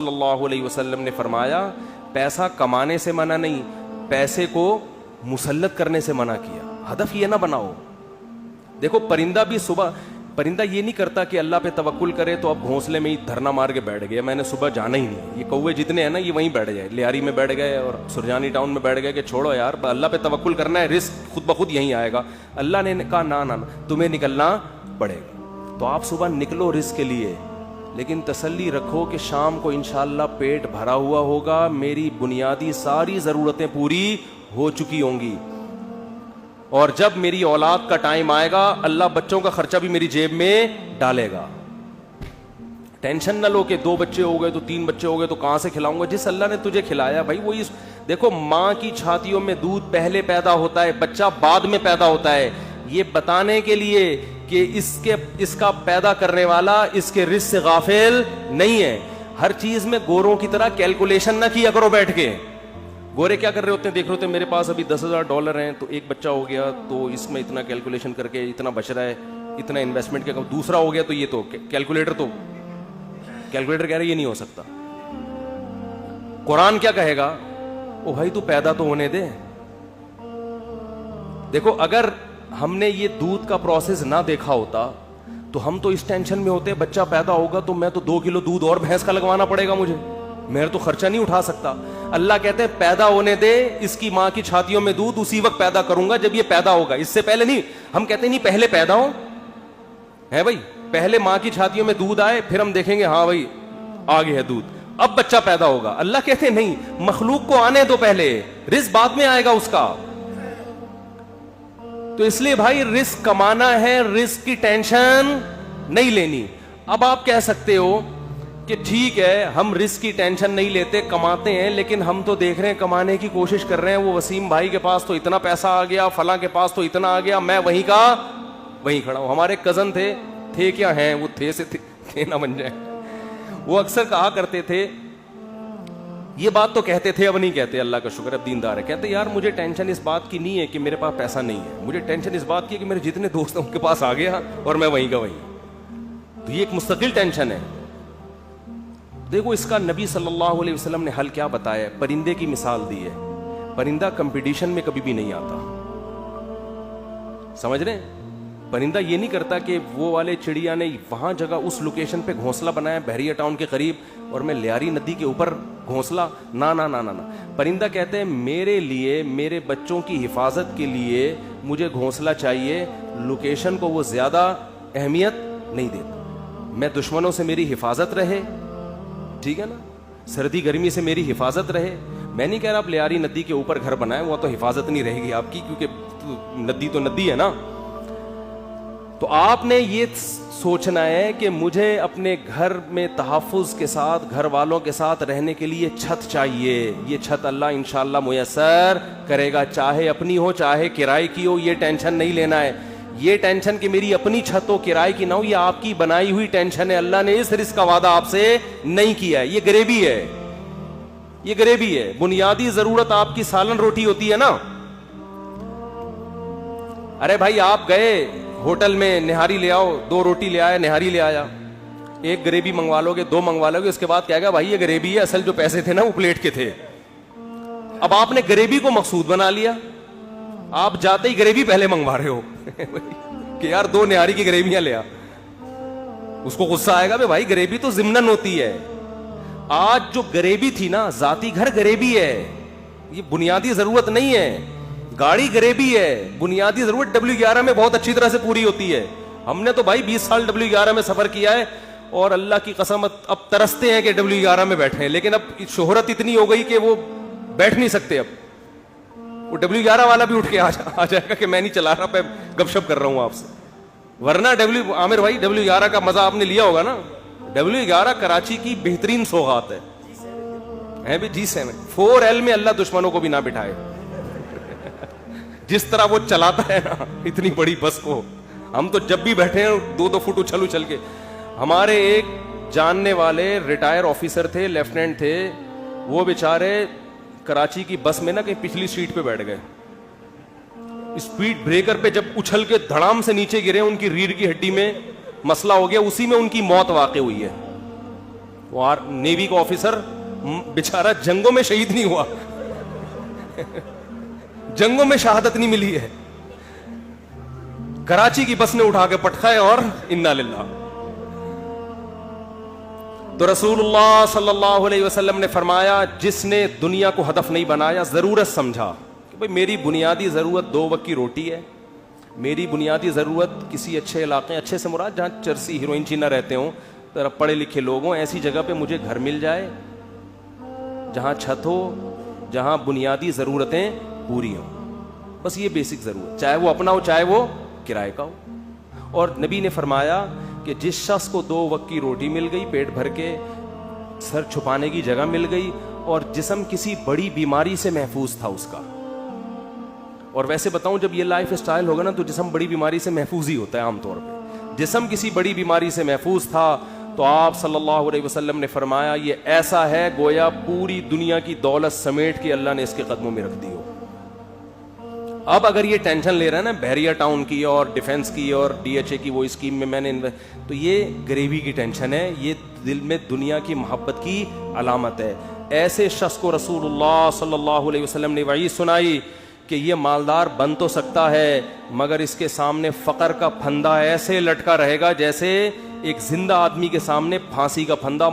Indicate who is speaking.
Speaker 1: صلی اللہ علیہ وسلم نے فرمایا پیسہ کمانے سے منع نہیں، پیسے کو مسلط کرنے سے منع کیا۔ ہدف یہ نہ بناؤ۔ دیکھو پرندہ بھی صبح، پرندہ یہ نہیں کرتا کہ اللہ پہ توکل کرے تو اب گھونسلے میں ہی دھرنا مار کے بیٹھ گیا، میں نے صبح جانا ہی نہیں۔ یہ کوے جتنے ہیں نا یہ وہیں بیٹھ گئے، لیاری میں بیٹھ گئے اور سرجانی ٹاؤن میں بیٹھ گئے کہ چھوڑو یار اللہ پہ توکل کرنا ہے، رزق خود بخود یہیں آئے گا۔ اللہ نے کہا نا نا تمہیں نکلنا پڑے گا۔ تو آپ صبح نکلو رزق کے لیے، لیکن تسلی رکھو کہ شام کو انشاءاللہ پیٹ بھرا ہوا ہوگا، میری بنیادی ساری ضرورتیں پوری ہو چکی ہوں گی، اور جب میری اولاد کا ٹائم آئے گا اللہ بچوں کا خرچہ بھی میری جیب میں ڈالے گا۔ ٹینشن نہ لو کہ 2 بچے ہو گئے تو 3 بچے ہو گئے تو کہاں سے کھلاؤں گا، جس اللہ نے تجھے کھلایا بھائی وہی۔ دیکھو ماں کی چھاتیوں میں دودھ پہلے پیدا ہوتا ہے، بچہ بعد میں پیدا ہوتا ہے، یہ بتانے کے لیے کہ اس کا پیدا کرنے والا اس کے رزق سے غافل نہیں ہے۔ ہر چیز میں گوروں کی طرح کیلکولیشن نہ کیا کرو بیٹھ کے۔ گورے کیا کر رہے ہوتے ہیں، دیکھ رہے ہوتے ہیں میرے پاس ابھی $10,000 ہیں تو ایک بچہ ہو گیا تو اس میں اتنا کیلکولیشن کر کے اتنا بچ رہا ہے، اتنا انویسٹمنٹ کیا، دوسرا ہو گیا تو یہ تو کیلکولیٹر کہہ رہے یہ نہیں ہو سکتا۔ قرآن کیا کہے گا، او بھائی تو پیدا تو ہونے دے۔ دیکھو اگر ہم نے یہ دودھ کا پروسیس نہ دیکھا ہوتا تو ہم تو اس ٹینشن میں ہوتے بچہ پیدا ہوگا تو میں تو 2 کلو دودھ اور بھینس کا لگوانا پڑے گا مجھے، میں تو خرچہ نہیں اٹھا سکتا۔ اللہ کہتے ہیں پیدا ہونے دے، اس کی ماں کی چھاتیوں میں دودھ اسی وقت پیدا کروں گا جب یہ پیدا ہوگا، اس سے پہلے نہیں۔ ہم کہتے ہیں نہیں پہلے پیدا ہو ہے بھائی، پہلے ماں کی چھاتیوں میں دودھ آئے پھر ہم دیکھیں گے ہاں بھائی آگے ہے دودھ، اب بچہ پیدا ہوگا۔ اللہ کہتے ہیں نہیں، مخلوق کو آنے دو پہلے، رزق بعد میں آئے گا اس کا۔ تو اس لیے بھائی رزق کمانا ہے، رزق کی ٹینشن نہیں لینی۔ اب آپ کہہ سکتے ہو کہ ٹھیک ہے ہم رزق کی ٹینشن نہیں لیتے، کماتے ہیں، لیکن ہم تو دیکھ رہے ہیں کمانے کی کوشش کر رہے ہیں، وہ وسیم بھائی کے پاس تو اتنا پیسہ آ گیا، فلاں کے پاس تو اتنا آ گیا، میں وہیں کا وہیں کھڑا ہوں۔ ہمارے کزن تھے کیا ہیں، وہ تھے سے تھے نہ بن جائیں، وہ اکثر کہا کرتے تھے، یہ بات تو کہتے تھے اب نہیں کہتے، اللہ کا شکر اب دیندار ہے، کہتے یار مجھے ٹینشن اس بات کی نہیں ہے کہ میرے پاس پیسہ نہیں ہے، مجھے ٹینشن اس بات کی ہے کہ میرے جتنے دوست ہیں ان کے پاس آ گیا اور میں وہیں کا وہیں۔ تو یہ ایک مستقل ٹینشن ہے۔ دیکھو اس کا نبی صلی اللہ علیہ وسلم نے حل کیا بتایا ہے، پرندے کی مثال دی ہے۔ پرندہ کمپٹیشن میں کبھی بھی نہیں آتا، سمجھ رہے ہیں؟ پرندہ یہ نہیں کرتا کہ وہ والے چڑیا نے وہاں جگہ اس لوکیشن پہ گھونسلہ بنایا بحریہ ٹاؤن کے قریب اور میں لیاری ندی کے اوپر گھونسلہ، نا نا نا نا نا۔ پرندہ کہتے ہیں میرے لیے، میرے بچوں کی حفاظت کے لیے مجھے گھونسلہ چاہیے، لوکیشن کو وہ زیادہ اہمیت نہیں دیتا، میں دشمنوں سے میری حفاظت رہے، ٹھیک ہے نا، سردی گرمی سے میری حفاظت رہے۔ میں نہیں کہہ رہا آپ لیاری ندی کے اوپر گھر بنائیں، وہ تو حفاظت نہیں رہے گی آپ کی، کیونکہ ندی تو ندی ہے نا۔ تو آپ نے یہ سوچنا ہے کہ مجھے اپنے گھر میں تحفظ کے ساتھ، گھر والوں کے ساتھ رہنے کے لیے چھت چاہیے، یہ چھت اللہ انشاءاللہ میسر کرے گا، چاہے اپنی ہو چاہے کرائے کی ہو، یہ ٹینشن نہیں لینا ہے۔ یہ ٹینشن کہ میری اپنی چھت ہو کرائے کی نہ ہو، یہ آپ کی بنائی ہوئی ٹینشن ہے، اللہ نے اس رزق کا وعدہ آپ سے نہیں کیا ہے، یہ غریبی ہے، یہ غریبی ہے۔ بنیادی ضرورت آپ کی سالن روٹی ہوتی ہے نا۔ ارے بھائی آپ گئے ہوٹل میں نہاری لے آؤ، 2 روٹی لے آیا، نہاری لے آیا، ایک غریبی منگوا لو گے، 2 منگوا لو گے، اس کے بعد کہے گا بھائی یہ غریبی ہے، اصل جو پیسے تھے نا وہ پلیٹ کے تھے۔ اب آپ نے غریبی کو مقصود بنا لیا، آپ جاتے ہی غریبی پہلے منگوا رہے ہو کہ یار 2 نہاری کی غریبیاں لے آ، اس کو غصہ آئے گا بھائی غریبی تو ضمناً ہوتی ہے۔ آج جو غریبی تھی نا، ذاتی گھر غریبی ہے، یہ بنیادی ضرورت نہیں ہے۔ گاڑی غریبی ہے، بنیادی ضرورت W11 میں بہت اچھی طرح سے پوری ہوتی ہے۔ ہم نے تو بھائی 20 سال W11 میں سفر کیا ہے اور اللہ کی قسم اب ترستے ہیں کہ W11 میں بیٹھے ہیں، لیکن اب شہرت اتنی ہو گئی کہ وہ بیٹھ نہیں سکتے، اب وہ W11 والا بھی اٹھ کے آ جائے گا کہ میں نہیں چلا رہا، میں گپ شپ کر رہا ہوں آپ سے۔ ورنہ عامر بھائی W11 کا مزہ آپ نے لیا ہوگا نا۔ W11 کراچی کی بہترین سوغات ہے بھی G7 4L میں اللہ دشمنوں کو بھی نہ بٹھائے، جس طرح وہ چلاتا ہے نا اتنی بڑی بس کو، ہم تو جب بھی بیٹھے ہیں 2-2 فٹ اچھل کے۔ ہمارے ایک جاننے والے ریٹائر آفیسر تھے، لیفٹیننٹ تھے، وہ بیچارے کراچی کی بس میں نا کہیں پچھلی سیٹ پہ بیٹھ گئے، اسپیڈ بریکر پہ جب اچھل کے دھڑام سے نیچے گرے، ان کی ریڑھ کی ہڈی میں مسئلہ ہو گیا، اسی میں ان کی موت واقع ہوئی ہے۔ وہ نیوی کا آفیسر بیچارہ جنگوں میں شہید نہیں ہوا جنگوں میں شہادت نہیں ملی ہے, کراچی کی بس نے اٹھا کے پٹکھائے اور انا للہ. تو رسول اللہ صلی اللہ علیہ وسلم نے فرمایا جس نے دنیا کو ہدف نہیں بنایا, ضرورت سمجھا کہ بھئی میری بنیادی ضرورت 2 وقت کی روٹی ہے, میری بنیادی ضرورت کسی اچھے علاقے, اچھے سے مراد جہاں چرسی ہیروئن چینا رہتے ہوں, ذرا پڑھے لکھے لوگ ہوں, ایسی جگہ پہ مجھے گھر مل جائے جہاں چھت ہو, جہاں بنیادی ضرورتیں پوری ہوں, بس یہ بیسک ضرورت, چاہے وہ اپنا ہو چاہے وہ کرائے کا ہو. اور نبی نے فرمایا کہ جس شخص کو 2 وقت کی روٹی مل گئی, پیٹ بھر کے, سر چھپانے کی جگہ مل گئی, اور جسم کسی بڑی بیماری سے محفوظ تھا اس کا. اور ویسے بتاؤں جب یہ لائف اسٹائل ہوگا نا تو جسم بڑی بیماری سے محفوظ ہی ہوتا ہے عام طور پہ. جسم کسی بڑی بیماری سے محفوظ تھا تو آپ صلی اللہ علیہ وسلم نے فرمایا یہ ایسا ہے گویا پوری دنیا کی دولت سمیٹ کے اللہ نے اس کے قدموں میں رکھ دی ہو. اب اگر یہ ٹینشن لے رہا ہے نا بحریہ ٹاؤن کی اور ڈیفنس کی اور ڈی ایچ اے کی وہ اسکیم میں نے تو یہ گریوی کی ٹینشن ہے, یہ دل میں دنیا کی محبت کی علامت ہے. ایسے شخص کو رسول اللہ صلی اللہ علیہ وسلم نے وعید سنائی کہ یہ مالدار بن تو سکتا ہے مگر اس کے سامنے فقر کا پھندا ایسے لٹکا رہے گا جیسے ایک زندہ آدمی کے سامنے پھانسی کا پھندا